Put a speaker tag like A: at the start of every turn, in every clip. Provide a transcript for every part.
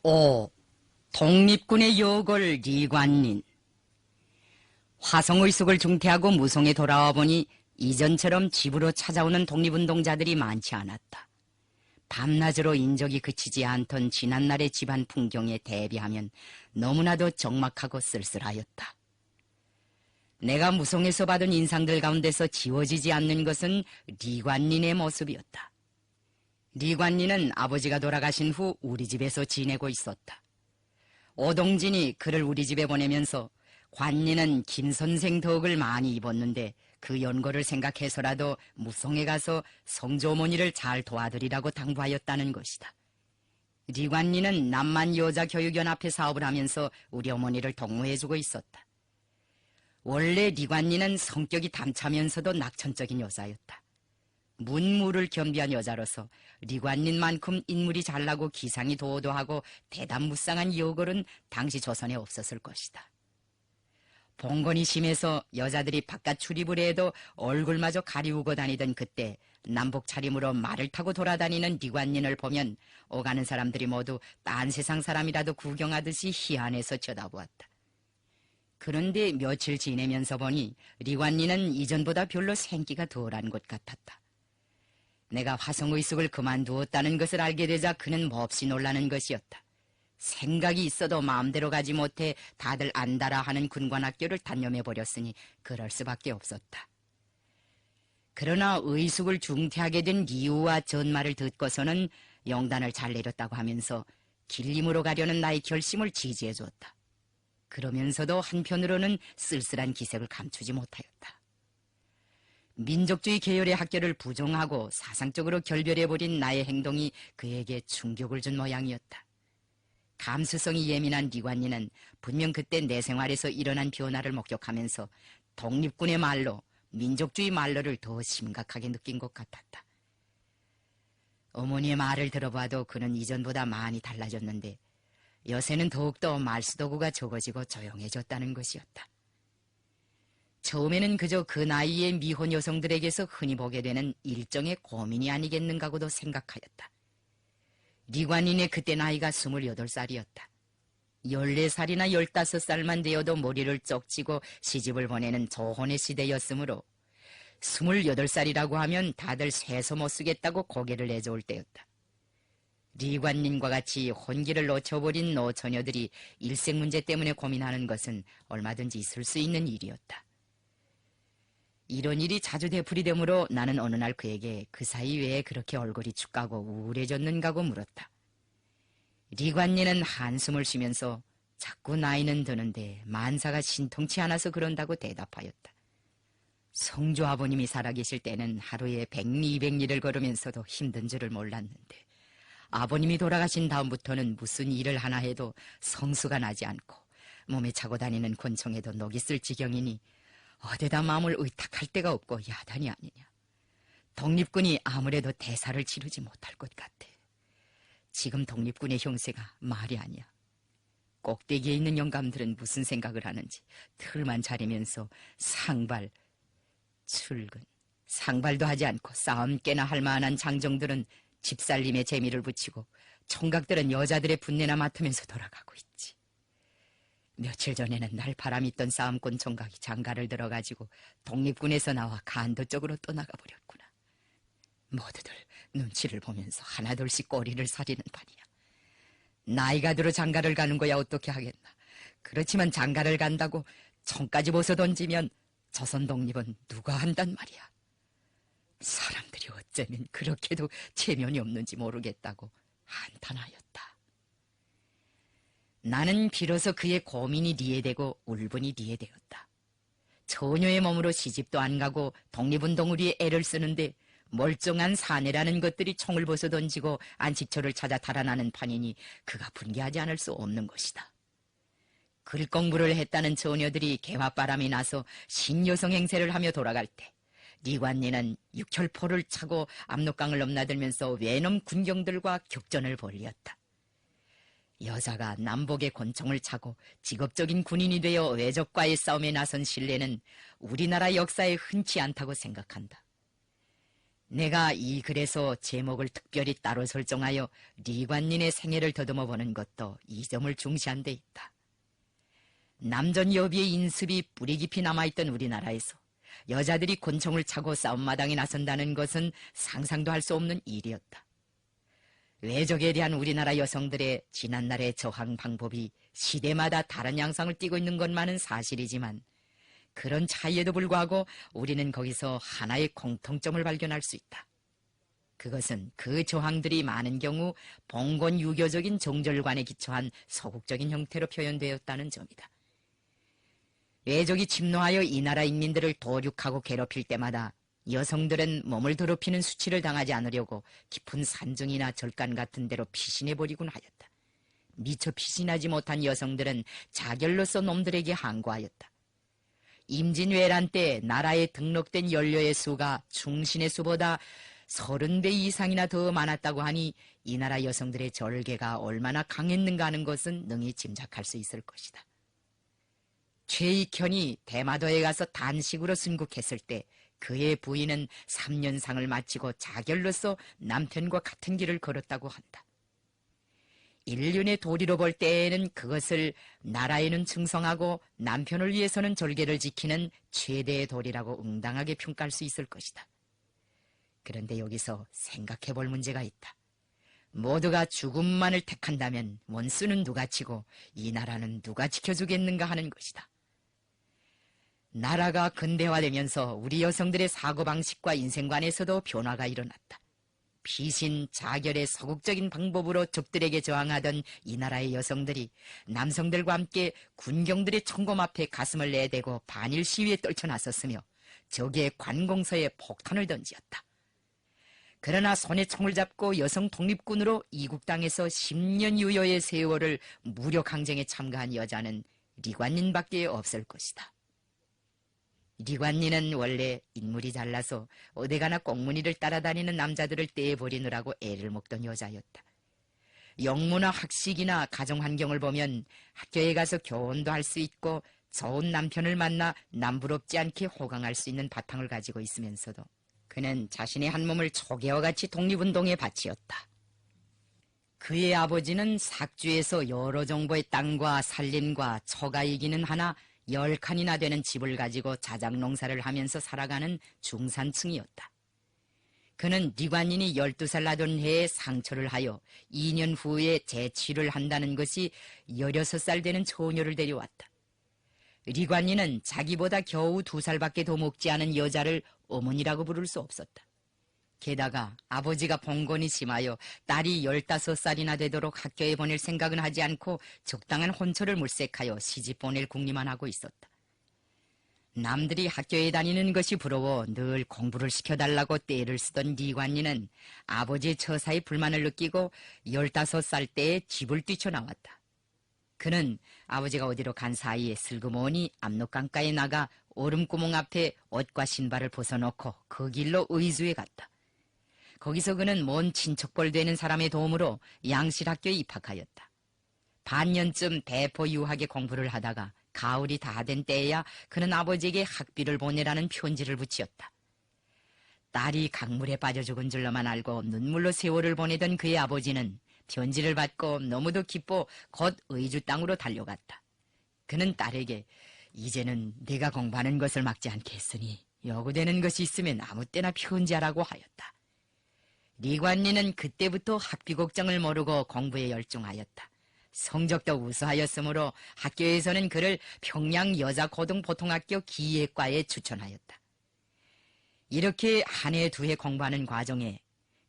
A: 5. 독립군의 요골 리관린. 화성의숙을 중퇴하고 무송에 돌아와 보니 이전처럼 집으로 찾아오는 독립운동자들이 많지 않았다. 밤낮으로 인적이 그치지 않던 지난날의 집안 풍경에 대비하면 너무나도 적막하고 쓸쓸하였다. 내가 무송에서 받은 인상들 가운데서 지워지지 않는 것은 리관린의 모습이었다. 리관린은 아버지가 돌아가신 후 우리 집에서 지내고 있었다. 오동진이 그를 우리 집에 보내면서 관리는 김선생 덕을 많이 입었는데 그 연고를 생각해서라도 무송에 가서 성조어머니를 잘 도와드리라고 당부하였다는 것이다. 리관리는 남만 여자교육연합회 사업을 하면서 우리 어머니를 동무해주고 있었다. 원래 리관리는 성격이 담차면서도 낙천적인 여자였다. 문무를 겸비한 여자로서 리관린만큼 인물이 잘나고 기상이 도도하고 대담무쌍한 여걸은 당시 조선에 없었을 것이다. 봉건이 심해서 여자들이 바깥 출입을 해도 얼굴마저 가리우고 다니던 그때 남복 차림으로 말을 타고 돌아다니는 리관린을 보면 오가는 사람들이 모두 딴 세상 사람이라도 구경하듯이 희한해서 쳐다보았다. 그런데 며칠 지내면서 보니 리관린은 이전보다 별로 생기가 덜한 것 같았다. 내가 화성의숙을 그만두었다는 것을 알게 되자 그는 몹시 놀라는 것이었다. 생각이 있어도 마음대로 가지 못해 다들 안다라 하는 군관학교를 단념해버렸으니 그럴 수밖에 없었다. 그러나 의숙을 중퇴하게 된 이유와 전말을 듣고서는 영단을 잘 내렸다고 하면서 길림으로 가려는 나의 결심을 지지해주었다. 그러면서도 한편으로는 쓸쓸한 기색을 감추지 못하였다. 민족주의 계열의 학교를 부정하고 사상적으로 결별해버린 나의 행동이 그에게 충격을 준 모양이었다. 감수성이 예민한 리관리는 분명 그때 내 생활에서 일어난 변화를 목격하면서 독립군의 말로, 민족주의 말로를 더 심각하게 느낀 것 같았다. 어머니의 말을 들어봐도 그는 이전보다 많이 달라졌는데 요새는 더욱더 말수도구가 적어지고 조용해졌다는 것이었다. 처음에는 그저 그 나이의 미혼 여성들에게서 흔히 보게 되는 일종의 고민이 아니겠는가고도 생각하였다. 리관린의 그때 나이가 28살이었다. 14살이나 15살만 되어도 머리를 쪽지고 시집을 보내는 조혼의 시대였으므로 28살이라고 하면 다들 쇠서 못 쓰겠다고 고개를 내저을 때였다. 리관린과 같이 혼기를 놓쳐버린 노처녀들이 일생 문제 때문에 고민하는 것은 얼마든지 있을 수 있는 일이었다. 이런 일이 자주 되풀이되므로 나는 어느 날 그에게 그 사이 왜 그렇게 얼굴이 축하고 우울해졌는가고 물었다. 리관리는 한숨을 쉬면서 자꾸 나이는 드는데 만사가 신통치 않아서 그런다고 대답하였다. 성조 아버님이 살아계실 때는 하루에 100리 200리를 걸으면서도 힘든 줄을 몰랐는데 아버님이 돌아가신 다음부터는 무슨 일을 하나 해도 성수가 나지 않고 몸에 차고 다니는 권총에도 녹이 쓸 지경이니 어디다 마음을 의탁할 데가 없고 야단이 아니냐. 독립군이 아무래도 대사를 치르지 못할 것 같아. 지금 독립군의 형세가 말이 아니야. 꼭대기에 있는 영감들은 무슨 생각을 하는지 틀만 차리면서 상발, 출근, 상발도 하지 않고 싸움 깨나 할 만한 장정들은 집살림에 재미를 붙이고 총각들은 여자들의 분내나 맡으면서 돌아가고 있지. 며칠 전에는 날 바람있던 싸움꾼 총각이 장가를 들어가지고 독립군에서 나와 간도 쪽으로 떠나가 버렸구나. 모두들 눈치를 보면서 하나둘씩 꼬리를 사리는 판이야. 나이가 들어 장가를 가는 거야 어떻게 하겠나. 그렇지만 장가를 간다고 총까지 벗어 던지면 조선 독립은 누가 한단 말이야. 사람들이 어쩌면 그렇게도 체면이 없는지 모르겠다고 한탄하였다. 나는 비로소 그의 고민이 이해되고 울분이 이해되었다. 처녀의 몸으로 시집도 안 가고 독립운동을 위해 애를 쓰는데 멀쩡한 사내라는 것들이 총을 벗어 던지고 안식처를 찾아 달아나는 판이니 그가 분개하지 않을 수 없는 것이다. 글 공부를 했다는 처녀들이 개화바람이 나서 신여성 행세를 하며 돌아갈 때 리관리는 육혈포를 차고 압록강을 넘나들면서 외놈 군경들과 격전을 벌였다. 여자가 남복의 권총을 차고 직업적인 군인이 되어 외적과의 싸움에 나선 신뢰는 우리나라 역사에 흔치 않다고 생각한다. 내가 이 글에서 제목을 특별히 따로 설정하여 리관린의 생애를 더듬어 보는 것도 이 점을 중시한 데 있다. 남전 여비의 인습이 뿌리 깊이 남아있던 우리나라에서 여자들이 권총을 차고 싸움마당에 나선다는 것은 상상도 할 수 없는 일이었다. 외적에 대한 우리나라 여성들의 지난날의 저항 방법이 시대마다 다른 양상을 띠고 있는 것만은 사실이지만 그런 차이에도 불구하고 우리는 거기서 하나의 공통점을 발견할 수 있다. 그것은 그 저항들이 많은 경우 봉건 유교적인 정절관에 기초한 서국적인 형태로 표현되었다는 점이다. 외적이 침노하여 이 나라 인민들을 도륙하고 괴롭힐 때마다 여성들은 몸을 더럽히는 수치를 당하지 않으려고 깊은 산중이나 절간 같은 데로 피신해버리곤 하였다. 미처 피신하지 못한 여성들은 자결로서 놈들에게 항거하였다. 임진왜란 때 나라에 등록된 연료의 수가 충신의 수보다 30배 이상이나 더 많았다고 하니 이 나라 여성들의 절개가 얼마나 강했는가 하는 것은 능히 짐작할 수 있을 것이다. 최익현이 대마도에 가서 단식으로 순국했을 때 그의 부인은 3년상을 마치고 자결로서 남편과 같은 길을 걸었다고 한다. 인륜의 도리로 볼 때에는 그것을 나라에는 충성하고 남편을 위해서는 절개를 지키는 최대의 도리라고 응당하게 평가할 수 있을 것이다. 그런데 여기서 생각해 볼 문제가 있다. 모두가 죽음만을 택한다면 원수는 누가 치고 이 나라는 누가 지켜주겠는가 하는 것이다. 나라가 근대화되면서 우리 여성들의 사고방식과 인생관에서도 변화가 일어났다. 피신, 자결의 서국적인 방법으로 적들에게 저항하던 이 나라의 여성들이 남성들과 함께 군경들의 총검 앞에 가슴을 내대고 반일 시위에 떨쳐나섰으며 적의 관공서에 폭탄을 던지었다. 그러나 손에 총을 잡고 여성 독립군으로 이국 땅에서 10년 유효의 세월을 무력항쟁에 참가한 여자는 리관린밖에 없을 것이다. 리관린은 원래 인물이 잘나서 어디가나 꽁무니를 따라다니는 남자들을 떼버리느라고 애를 먹던 여자였다. 영문화 학식이나 가정환경을 보면 학교에 가서 교원도 할 수 있고 좋은 남편을 만나 남부럽지 않게 호강할 수 있는 바탕을 가지고 있으면서도 그는 자신의 한 몸을 초계와 같이 독립운동에 바치었다. 그의 아버지는 삭주에서 여러 정보의 땅과 산림과 처가 이기는 하나 10칸이나 되는 집을 가지고 자작농사를 하면서 살아가는 중산층이었다. 그는 리관린이 12살 나던 해에 상처를 하여 2년 후에 재취를 한다는 것이 16살 되는 처녀를 데려왔다. 리관린은 자기보다 겨우 2살밖에 더 먹지 않은 여자를 어머니라고 부를 수 없었다. 게다가 아버지가 봉건이 심하여 딸이 15살이나 되도록 학교에 보낼 생각은 하지 않고 적당한 혼처를 물색하여 시집 보낼 궁리만 하고 있었다. 남들이 학교에 다니는 것이 부러워 늘 공부를 시켜달라고 떼를 쓰던 리관린은 아버지의 처사에 불만을 느끼고 15살 때에 집을 뛰쳐나왔다. 그는 아버지가 어디로 간 사이에 슬그머니 압록강가에 나가 얼음구멍 앞에 옷과 신발을 벗어놓고 그 길로 의주에 갔다. 거기서 그는 먼 친척벌 되는 사람의 도움으로 양실학교에 입학하였다. 반년쯤 대포 유학에 공부를 하다가 가을이 다 된 때에야 그는 아버지에게 학비를 보내라는 편지를 붙였다. 딸이 강물에 빠져 죽은 줄로만 알고 눈물로 세월을 보내던 그의 아버지는 편지를 받고 너무도 기뻐 곧 의주 땅으로 달려갔다. 그는 딸에게 이제는 네가 공부하는 것을 막지 않겠으니 요구되는 것이 있으면 아무 때나 편지하라고 하였다. 리관린은 그때부터 학비 걱정을 모르고 공부에 열중하였다. 성적도 우수하였으므로 학교에서는 그를 평양 여자고등보통학교 기예과에 추천하였다. 이렇게 한 해 두 해 공부하는 과정에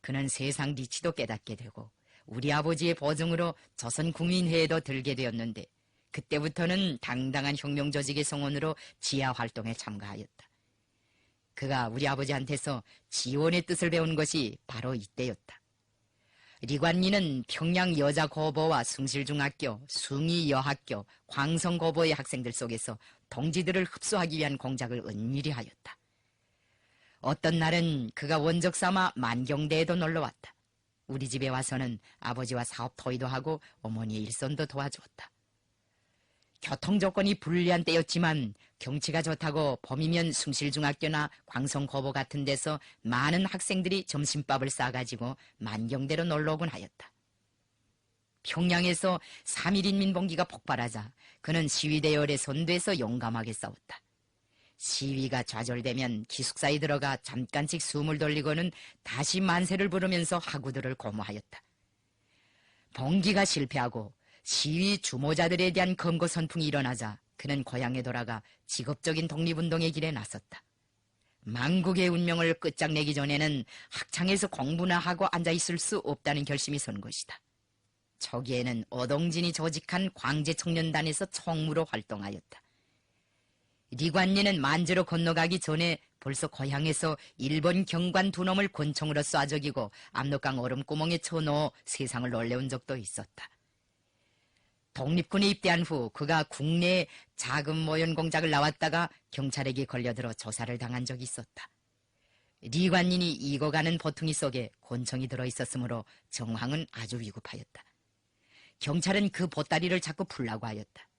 A: 그는 세상 리치도 깨닫게 되고 우리 아버지의 보증으로 조선국민회에도 들게 되었는데 그때부터는 당당한 혁명조직의 성원으로 지하활동에 참가하였다. 그가 우리 아버지한테서 지원의 뜻을 배운 것이 바로 이때였다. 리관린은 평양 여자고보와 숭실중학교, 숭이여학교, 광성고보의 학생들 속에서 동지들을 흡수하기 위한 공작을 은밀히 하였다. 어떤 날은 그가 원적 삼아 만경대에도 놀러왔다. 우리 집에 와서는 아버지와 사업 토의도 하고 어머니의 일손도 도와주었다. 교통 조건이 불리한 때였지만 경치가 좋다고 범이면 숭실중학교나 광성고보 같은 데서 많은 학생들이 점심밥을 싸가지고 만경대로 놀러오곤 하였다. 평양에서 3.1 인민봉기가 폭발하자 그는 시위대열에 선두에서 용감하게 싸웠다. 시위가 좌절되면 기숙사에 들어가 잠깐씩 숨을 돌리고는 다시 만세를 부르면서 학우들을 고무하였다. 봉기가 실패하고 시위 주모자들에 대한 검거 선풍이 일어나자 그는 고향에 돌아가 직업적인 독립운동의 길에 나섰다. 망국의 운명을 끝장내기 전에는 학창에서 공부나 하고 앉아있을 수 없다는 결심이 선 것이다. 초기에는 오동진이 조직한 광제청년단에서 총무로 활동하였다. 리관리는 만주로 건너가기 전에 벌써 고향에서 일본 경관 두 놈을 권총으로 쏴 죽이고 압록강 얼음구멍에 쳐넣어 세상을 놀래운 적도 있었다. 독립군에 입대한 후 그가 국내에 자금 모연 공작을 나왔다가 경찰에게 걸려들어 조사를 당한 적이 있었다. 리관린이 익어가는 보퉁이 속에 권총이 들어있었으므로 정황은 아주 위급하였다. 경찰은 그 보따리를 자꾸 풀라고 하였다.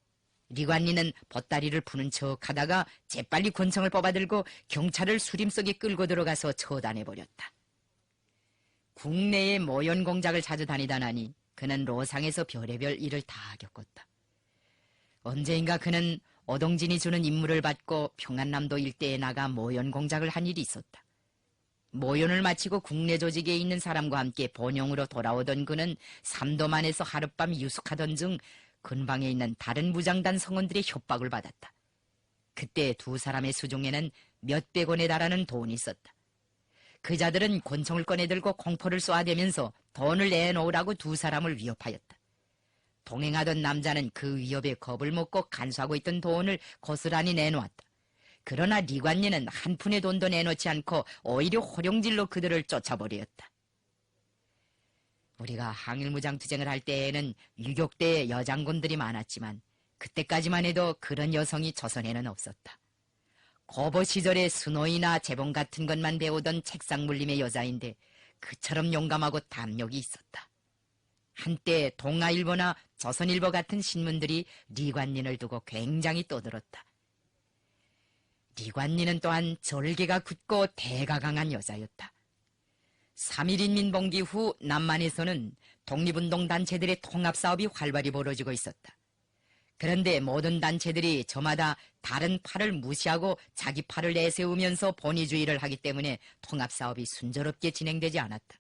A: 리관리는 보따리를 푸는 척하다가 재빨리 권총을 뽑아들고 경찰을 수림 속에 끌고 들어가서 처단해버렸다. 국내에 모연 공작을 자주 다니다 나니 그는 로상에서 별의별 일을 다 겪었다. 언제인가 그는 오동진이 주는 임무를 받고 평안남도 일대에 나가 모연 공작을 한 일이 있었다. 모연을 마치고 국내 조직에 있는 사람과 함께 본영으로 돌아오던 그는 삼도만에서 하룻밤 유숙하던 중 근방에 있는 다른 무장단 성원들의 협박을 받았다. 그때 두 사람의 수중에는 몇백 원에 달하는 돈이 있었다. 그자들은 권총을 꺼내들고 공포를 쏘아대면서 돈을 내놓으라고 두 사람을 위협하였다. 동행하던 남자는 그 위협에 겁을 먹고 간수하고 있던 돈을 고스란히 내놓았다. 그러나 리관리는 한 푼의 돈도 내놓지 않고 오히려 호령질로 그들을 쫓아버렸다. 우리가 항일무장투쟁을 할 때에는 유격대에 여장군들이 많았지만 그때까지만 해도 그런 여성이 조선에는 없었다. 고보 시절에 수노이나 재봉 같은 것만 배우던 책상물림의 여자인데 그처럼 용감하고 담력이 있었다. 한때 동아일보나 조선일보 같은 신문들이 리관린을 두고 굉장히 떠들었다. 리관린은 또한 절개가 굳고 대가 강한 여자였다. 3.1 인민봉기 후 남만에서는 독립운동 단체들의 통합사업이 활발히 벌어지고 있었다. 그런데 모든 단체들이 저마다 다른 팔을 무시하고 자기 팔을 내세우면서 본위주의를 하기 때문에 통합사업이 순조롭게 진행되지 않았다.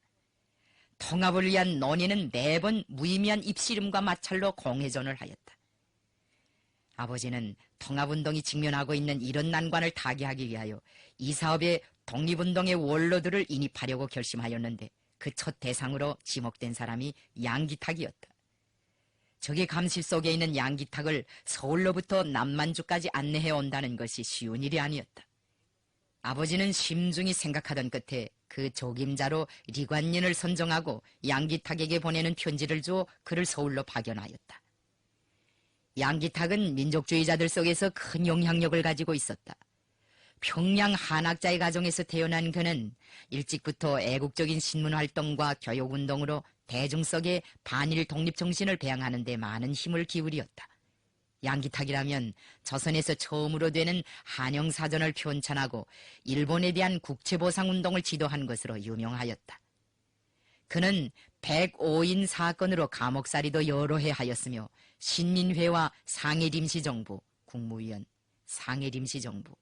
A: 통합을 위한 논의는 매번 무의미한 입씨름과 마찰로 공회전을 하였다. 아버지는 통합운동이 직면하고 있는 이런 난관을 타개하기 위하여 이 사업에 독립운동의 원로들을 인입하려고 결심하였는데 그 첫 대상으로 지목된 사람이 양기탁이었다. 적의 감시 속에 있는 양기탁을 서울로부터 남만주까지 안내해 온다는 것이 쉬운 일이 아니었다. 아버지는 심중히 생각하던 끝에 그 적임자로 리관린을 선정하고 양기탁에게 보내는 편지를 주어 그를 서울로 파견하였다. 양기탁은 민족주의자들 속에서 큰 영향력을 가지고 있었다. 평양 한학자의 가정에서 태어난 그는 일찍부터 애국적인 신문활동과 교육운동으로 대중 속에 반일 독립정신을 배양하는 데 많은 힘을 기울였다. 양기탁이라면 조선에서 처음으로 되는 한영사전을 편찬하고 일본에 대한 국채보상운동을 지도한 것으로 유명하였다. 그는 105인 사건으로 감옥살이도 여러 해 하였으며 신민회와 상해림시정부, 국무위원, 상해림시정부,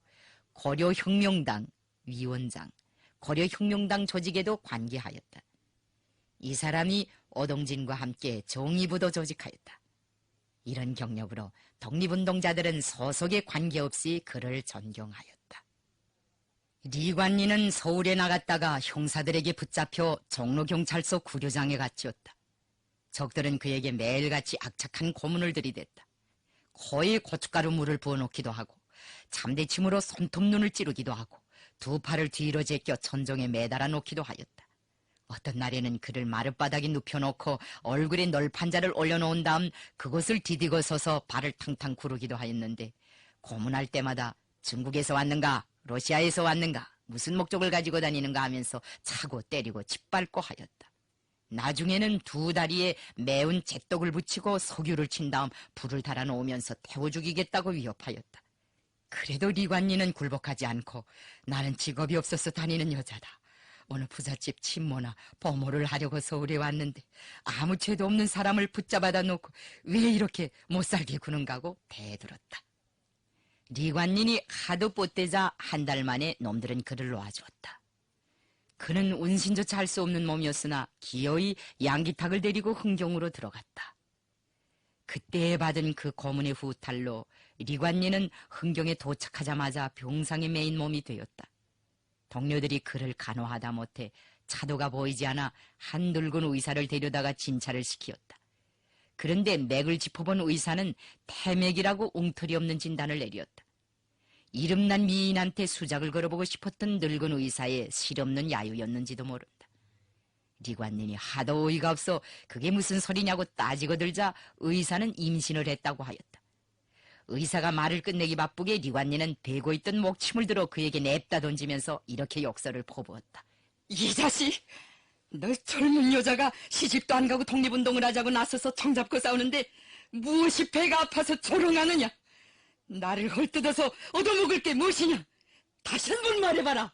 A: 고려혁명당 위원장, 고려혁명당 조직에도 관계하였다. 이 사람이 오동진과 함께 정의부도 조직하였다. 이런 경력으로 독립운동자들은 소속에 관계없이 그를 존경하였다. 리관리는 서울에 나갔다가 형사들에게 붙잡혀 종로경찰서 구류장에 갇혔다. 적들은 그에게 매일같이 악착한 고문을 들이댔다. 코에 고춧가루 물을 부어놓기도 하고 잠대침으로 손톱눈을 찌르기도 하고 두 팔을 뒤로 제껴 천정에 매달아 놓기도 하였다. 어떤 날에는 그를 마룻바닥에 눕혀놓고 얼굴에 널판자를 올려놓은 다음 그것을 디디고 서서 발을 탕탕 구르기도 하였는데 고문할 때마다 중국에서 왔는가? 러시아에서 왔는가? 무슨 목적을 가지고 다니는가 하면서 차고 때리고 짓밟고 하였다. 나중에는 두 다리에 매운 잿독을 붙이고 석유를 친 다음 불을 달아 놓으면서 태워 죽이겠다고 위협하였다. 그래도 리관리는 굴복하지 않고 나는 직업이 없어서 다니는 여자다. 어느 부잣집 친모나 보모를 하려고 서울에 왔는데 아무 죄도 없는 사람을 붙잡아다 놓고 왜 이렇게 못살게 구는가고 대들었다. 리관린이 하도 뻗대자 한 달 만에 놈들은 그를 놓아주었다. 그는 운신조차 할 수 없는 몸이었으나 기어이 양기탁을 데리고 흥경으로 들어갔다. 그때 받은 그 고문의 후탈로 리관리는 흥경에 도착하자마자 병상에 매인 몸이 되었다. 동료들이 그를 간호하다 못해 차도가 보이지 않아 한 늙은 의사를 데려다가 진찰을 시키었다. 그런데 맥을 짚어본 의사는 태맥이라고 웅터리 없는 진단을 내렸다. 이름난 미인한테 수작을 걸어보고 싶었던 늙은 의사의 실없는 야유였는지도 모른다. 리관린이 하도 어이가 없어 그게 무슨 소리냐고 따지고 들자 의사는 임신을 했다고 하였다. 의사가 말을 끝내기 바쁘게 리관리는 베고 있던 목침을 들어 그에게 냅다 던지면서 이렇게 욕설을 퍼부었다. 이 자식! 너 젊은 여자가 시집도 안 가고 독립운동을 하자고 나서서 정잡고 싸우는데 무엇이 배가 아파서 조롱하느냐? 나를 헐뜯어서 얻어먹을 게 무엇이냐? 다시 한 번 말해봐라!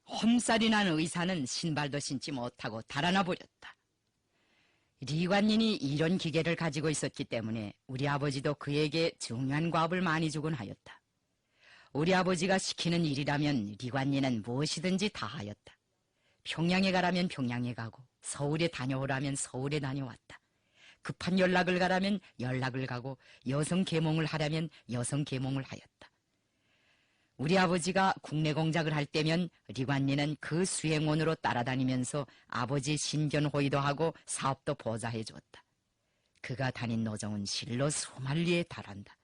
A: 험살이 난 의사는 신발도 신지 못하고 달아나 버렸다. 리관린이 이런 기계를 가지고 있었기 때문에 우리 아버지도 그에게 중요한 과업을 많이 주곤 하였다. 우리 아버지가 시키는 일이라면 리관린은 무엇이든지 다 하였다. 평양에 가라면 평양에 가고 서울에 다녀오라면 서울에 다녀왔다. 급한 연락을 가라면 연락을 가고 여성 계몽을 하라면 여성 계몽을 하였다. 우리 아버지가 국내 공작을 할 때면 리관리는 그 수행원으로 따라다니면서 아버지 신견호의도 하고 사업도 보좌해 주었다. 그가 다닌 노정은 실로 수만리에 달한다.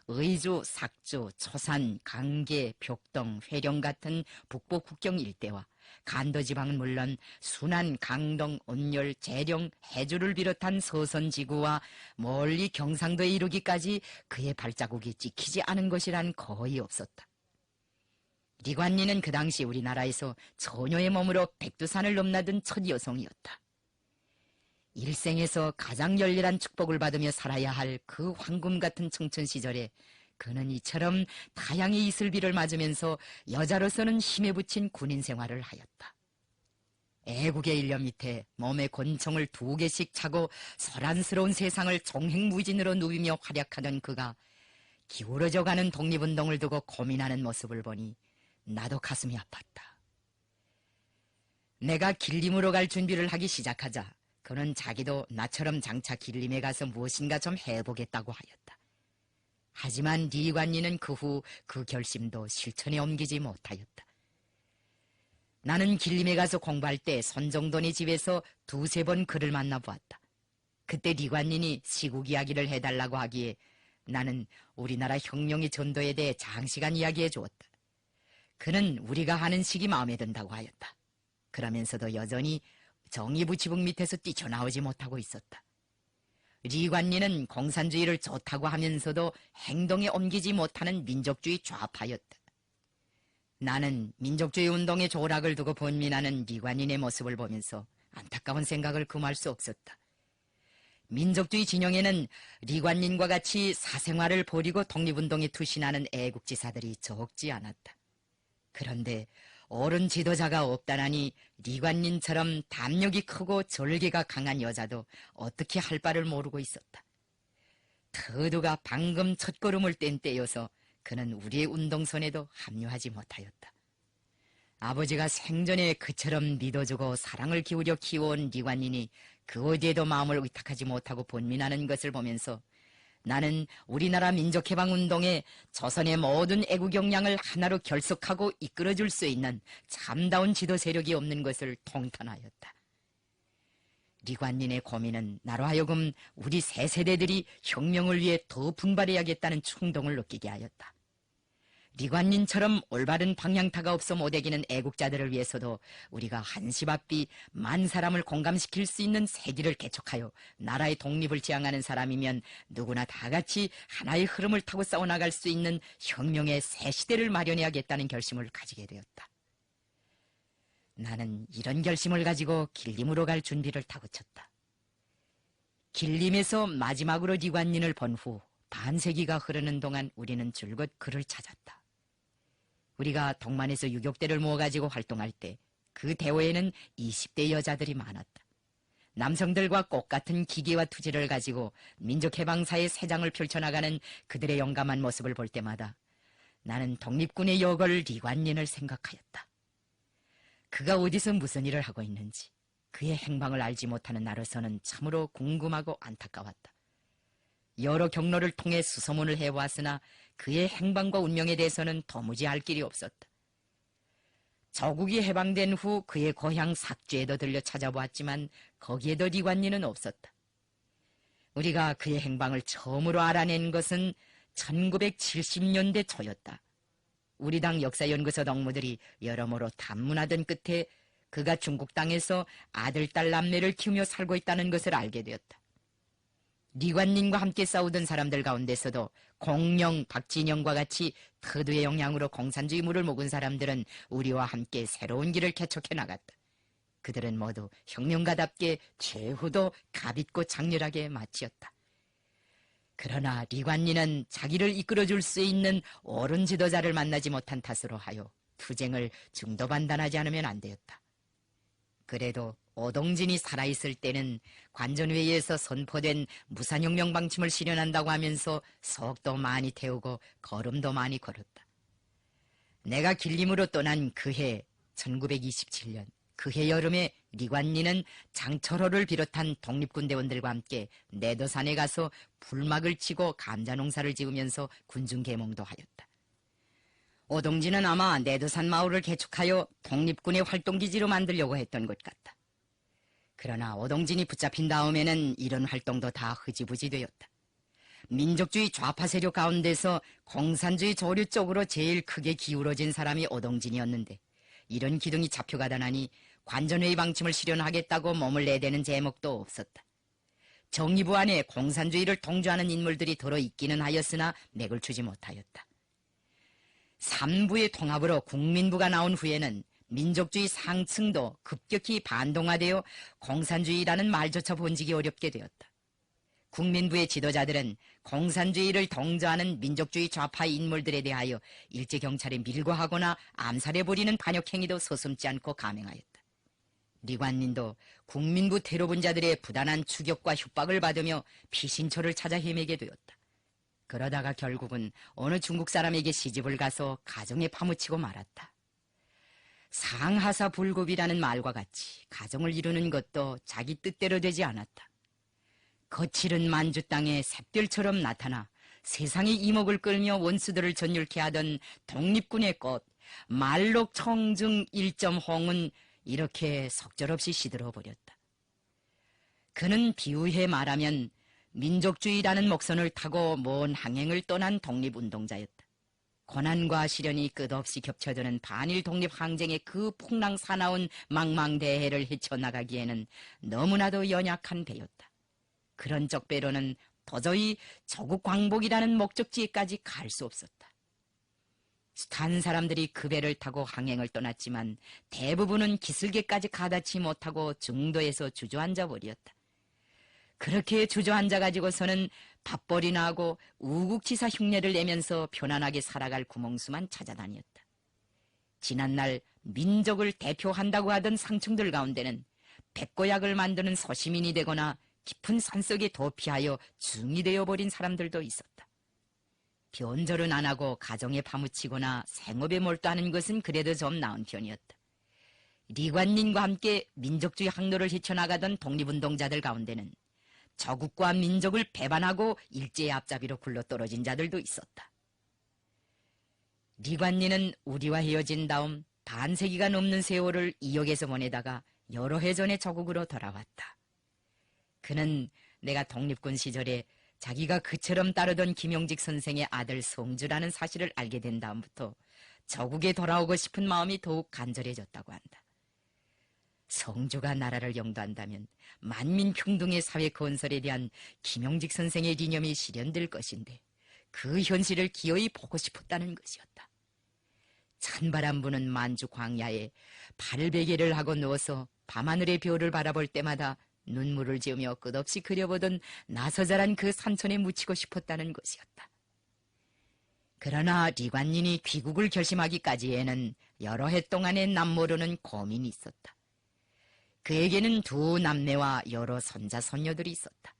A: 의주, 삭주, 초산, 강계, 벽동, 회령 같은 북부 국경 일대와 간도지방은 물론 순안, 강동, 온열, 재령, 해주를 비롯한 서선지구와 멀리 경상도에 이르기까지 그의 발자국이 찍히지 않은 것이란 거의 없었다. 리관리는 그 당시 우리나라에서 처녀의 몸으로 백두산을 넘나든 첫 여성이었다. 일생에서 가장 열렬한 축복을 받으며 살아야 할 그 황금 같은 청춘 시절에 그는 이처럼 다양의 이슬비를 맞으면서 여자로서는 힘에 붙인 군인 생활을 하였다. 애국의 일념 밑에 몸에 권총을 2개씩 차고 소란스러운 세상을 종횡무진으로 누비며 활약하던 그가 기울어져가는 독립운동을 두고 고민하는 모습을 보니 나도 가슴이 아팠다. 내가 길림으로 갈 준비를 하기 시작하자 그는 자기도 나처럼 장차 길림에 가서 무엇인가 좀 해보겠다고 하였다. 하지만 리관리는 그 후 그 결심도 실천에 옮기지 못하였다. 나는 길림에 가서 공부할 때 손정돈의 집에서 2-3번 그를 만나보았다. 그때 리관리는 시국 이야기를 해달라고 하기에 나는 우리나라 혁명의 전도에 대해 장시간 이야기해 주었다. 그는 우리가 하는 식이 마음에 든다고 하였다. 그러면서도 여전히 정의부치북 밑에서 뛰쳐나오지 못하고 있었다. 리관리는 공산주의를 좋다고 하면서도 행동에 옮기지 못하는 민족주의 좌파였다. 나는 민족주의 운동의 조락을 두고 번민하는 리관린의 모습을 보면서 안타까운 생각을 금할 수 없었다. 민족주의 진영에는 리관린과 같이 사생활을 버리고 독립운동에 투신하는 애국지사들이 적지 않았다. 그런데 어른 지도자가 없다나니 리관린처럼 담력이 크고 절개가 강한 여자도 어떻게 할 바를 모르고 있었다. 터두가 방금 첫걸음을 뗀 때여서 그는 우리의 운동선에도 합류하지 못하였다. 아버지가 생전에 그처럼 믿어주고 사랑을 기울여 키워온 리관린이 그 어디에도 마음을 의탁하지 못하고 번민하는 것을 보면서 나는 우리나라 민족해방운동에 조선의 모든 애국 역량을 하나로 결속하고 이끌어줄 수 있는 참다운 지도 세력이 없는 것을 통탄하였다. 리관린의 고민은 나로 하여금 우리 새 세대들이 혁명을 위해 더 분발해야겠다는 충동을 느끼게 하였다. 리관린처럼 올바른 방향타가 없어 못이기는 애국자들을 위해서도 우리가 한시바삐 만 사람을 공감시킬 수 있는 세기를 개척하여 나라의 독립을 지향하는 사람이면 누구나 다 같이 하나의 흐름을 타고 싸워나갈 수 있는 혁명의 새 시대를 마련해야겠다는 결심을 가지게 되었다. 나는 이런 결심을 가지고 길림으로 갈 준비를 다그쳤다. 길림에서 마지막으로 리관린을 본 후 반세기가 흐르는 동안 우리는 줄곧 그를 찾았다. 우리가 동만에서 유격대를 모아가지고 활동할 때 그 대호에는 20대 여자들이 많았다. 남성들과 꽃같은 기계와 투지를 가지고 민족해방사의 새장을 펼쳐나가는 그들의 용감한 모습을 볼 때마다 나는 독립군의 여걸 리관린을 생각하였다. 그가 어디서 무슨 일을 하고 있는지 그의 행방을 알지 못하는 나로서는 참으로 궁금하고 안타까웠다. 여러 경로를 통해 수소문을 해왔으나 그의 행방과 운명에 대해서는 도무지 알 길이 없었다. 저국이 해방된 후 그의 고향 삭주에도 들려 찾아보았지만 거기에도 리관린은 없었다. 우리가 그의 행방을 처음으로 알아낸 것은 1970년대 초였다. 우리 당 역사연구소 동무들이 여러모로 탐문하던 끝에 그가 중국 땅에서 아들, 딸, 남매를 키우며 살고 있다는 것을 알게 되었다. 리관린과 함께 싸우던 사람들 가운데서도 공령, 박진영과 같이 터두의 영향으로 공산주의 물을 먹은 사람들은 우리와 함께 새로운 길을 개척해 나갔다. 그들은 모두 혁명가답게 최후도 가빗고 장렬하게 마치었다. 그러나 리관린은 자기를 이끌어줄 수 있는 옳은 지도자를 만나지 못한 탓으로 하여 투쟁을 중도반단하지 않으면 안 되었다. 그래도 오동진이 살아있을 때는 관전회의에서 선포된 무산혁명 방침을 실현한다고 하면서 속도 많이 태우고 걸음도 많이 걸었다. 내가 길림으로 떠난 그해 1927년 그해 여름에 리관린은 장철호를 비롯한 독립군대원들과 함께 내도산에 가서 불막을 치고 감자농사를 지으면서 군중 계몽도 하였다. 오동진은 아마 내도산 마을을 개축하여 독립군의 활동기지로 만들려고 했던 것 같다. 그러나 오동진이 붙잡힌 다음에는 이런 활동도 다 흐지부지 되었다. 민족주의 좌파 세력 가운데서 공산주의 조류 쪽으로 제일 크게 기울어진 사람이 오동진이었는데 이런 기둥이 잡혀가다 나니 관전회의 방침을 실현하겠다고 몸을 내대는 제목도 없었다. 정의부 안에 공산주의를 통주하는 인물들이 들어있기는 하였으나 맥을 추지 못하였다. 3부의 통합으로 국민부가 나온 후에는 민족주의 상층도 급격히 반동화되어 공산주의라는 말조차 번지기 어렵게 되었다. 국민부의 지도자들은 공산주의를 동조하는 민족주의 좌파 인물들에 대하여 일제경찰에 밀고하거나 암살해버리는 반역행위도 서슴지 않고 감행하였다. 리관린도 국민부 테러분자들의 부단한 추격과 협박을 받으며 피신처를 찾아 헤매게 되었다. 그러다가 결국은 어느 중국 사람에게 시집을 가서 가정에 파묻히고 말았다. 상하사 불급이라는 말과 같이 가정을 이루는 것도 자기 뜻대로 되지 않았다. 거칠은 만주 땅에 샛별처럼 나타나 세상의 이목을 끌며 원수들을 전율케 하던 독립군의 꽃 말록 청증 1.홍은 이렇게 속절없이 시들어버렸다. 그는 비유해 말하면 민족주의라는 목선을 타고 먼 항행을 떠난 독립운동자였다. 고난과 시련이 끝없이 겹쳐드는 반일 독립 항쟁의 그 풍랑 사나운 망망대해를 헤쳐나가기에는 너무나도 연약한 배였다. 그런 적배로는 도저히 조국 광복이라는 목적지에까지 갈 수 없었다. 숱한 사람들이 그 배를 타고 항행을 떠났지만 대부분은 기슭에까지 가닿지 못하고 중도에서 주저앉아 버렸다. 그렇게 주저앉아 가지고서는 밥벌이나 하고 우국지사 흉내를 내면서 편안하게 살아갈 구멍수만 찾아다녔다. 지난날 민족을 대표한다고 하던 상층들 가운데는 백고약을 만드는 소시민이 되거나 깊은 산속에 도피하여 중이 되어버린 사람들도 있었다. 변절은 안 하고 가정에 파묻히거나 생업에 몰두하는 것은 그래도 좀 나은 편이었다. 리관린과 함께 민족주의 항로를 헤쳐나가던 독립운동자들 가운데는 저국과 민족을 배반하고 일제의 앞잡이로 굴러떨어진 자들도 있었다. 리관린은 우리와 헤어진 다음 반세기가 넘는 세월을 이역에서 보내다가 여러 해 전에 저국으로 돌아왔다. 그는 내가 독립군 시절에 자기가 그처럼 따르던 김용직 선생의 아들 성주라는 사실을 알게 된 다음부터 저국에 돌아오고 싶은 마음이 더욱 간절해졌다고 한다. 성주가 나라를 영도한다면 만민평등의 사회 건설에 대한 김용직 선생의 이념이 실현될 것인데 그 현실을 기어이 보고 싶었다는 것이었다. 찬바람 부는 만주 광야에 발베개를 하고 누워서 밤하늘의 별을 바라볼 때마다 눈물을 지으며 끝없이 그려보던 나서자란 그 산천에 묻히고 싶었다는 것이었다. 그러나 리관린이 귀국을 결심하기까지에는 여러 해 동안의 남모르는 고민이 있었다. 그에게는 두 남매와 여러 손자 손녀들이 있었다.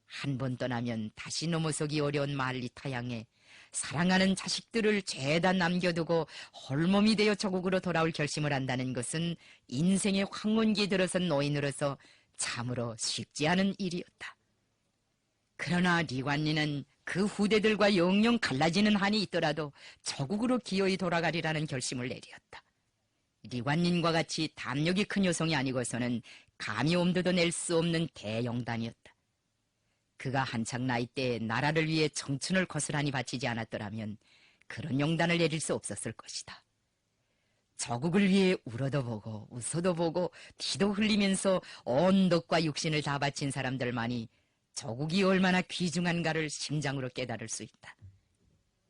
A: 한 번 떠나면 다시 넘어서기 어려운 만리 타향에 사랑하는 자식들을 죄다 남겨두고 홀몸이 되어 조국으로 돌아올 결심을 한다는 것은 인생의 황혼기에 들어선 노인으로서 참으로 쉽지 않은 일이었다. 그러나 리관리는 그 후대들과 영영 갈라지는 한이 있더라도 조국으로 기어이 돌아가리라는 결심을 내리었다. 리관린과 같이 담력이 큰 여성이 아니고서는 감히 엄두도 낼 수 없는 대영단이었다. 그가 한창 나이 때 나라를 위해 청춘을 고스란히 바치지 않았더라면 그런 영단을 내릴 수 없었을 것이다. 조국을 위해 울어도 보고 웃어도 보고 피도 흘리면서 온 덕과 육신을 다 바친 사람들만이 조국이 얼마나 귀중한가를 심장으로 깨달을 수 있다.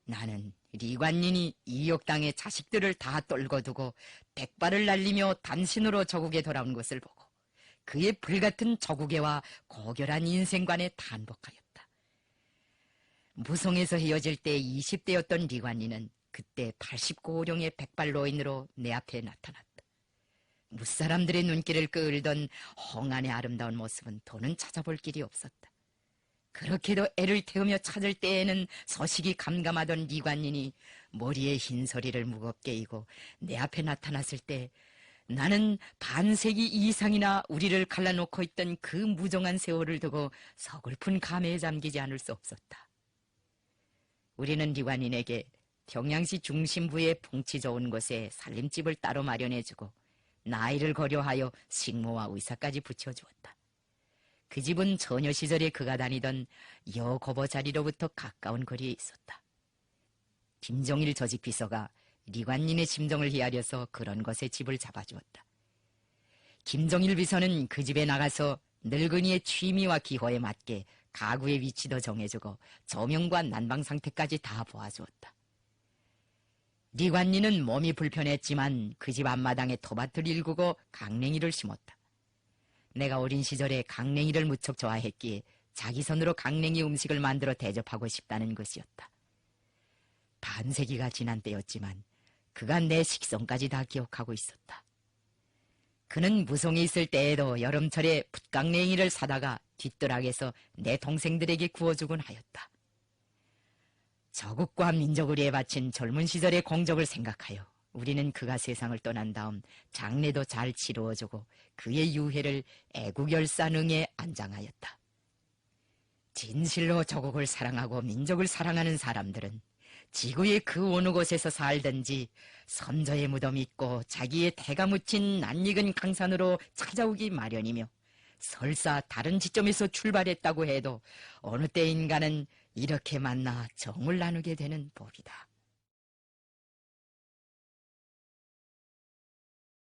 A: 나는 리관린이 이욕당의 자식들을 다 떨궈 두고 백발을 날리며 단신으로 조국에 돌아온 것을 보고 그의 불같은 조국애와 고결한 인생관에 탄복하였다. 무성에서 헤어질 때 20대였던 리관리는 그때 89호령의 백발노인으로 내 앞에 나타났다. 무사람들의 눈길을 끌던 홍안의 아름다운 모습은 더는 찾아볼 길이 없었다. 그렇게도 애를 태우며 찾을 때에는 소식이 감감하던 리관린이 머리에 흰 서리를 무겁게 이고 내 앞에 나타났을 때 나는 반세기 이상이나 우리를 갈라놓고 있던 그 무정한 세월을 두고 서글픈 감회에 잠기지 않을 수 없었다. 우리는 리관린에게 평양시 중심부의 풍치 좋은 곳에 살림집을 따로 마련해주고 나이를 고려하여 식모와 의사까지 붙여주었다. 그 집은 처녀 시절에 그가 다니던 여고보 자리로부터 가까운 거리에 있었다. 김종일 조직 비서가 리관린의 심정을 헤아려서 그런 곳에 집을 잡아주었다. 김종일 비서는 그 집에 나가서 늙은이의 취미와 기호에 맞게 가구의 위치도 정해주고 조명과 난방 상태까지 다 보아주었다. 리관린은 몸이 불편했지만 그 집 앞마당에 토밭을 일구고 강냉이를 심었다. 내가 어린 시절에 강냉이를 무척 좋아했기에 자기 손으로 강냉이 음식을 만들어 대접하고 싶다는 것이었다. 반세기가 지난 때였지만 그가 내 식성까지 다 기억하고 있었다. 그는 무송에 있을 때에도 여름철에 풋강냉이를 사다가 뒷뜰락에서 내 동생들에게 구워주곤 하였다. 조국과 민족을 위해 바친 젊은 시절의 공적을 생각하여 우리는 그가 세상을 떠난 다음 장례도 잘 치루어주고 그의 유해를 애국열산응에 안장하였다. 진실로 조국을 사랑하고 민족을 사랑하는 사람들은 지구의 그 어느 곳에서 살든지 선조의 무덤이 있고 자기의 태가 묻힌 낯익은 강산으로 찾아오기 마련이며 설사 다른 지점에서 출발했다고 해도 어느 때인가는 이렇게 만나 정을 나누게 되는 법이다.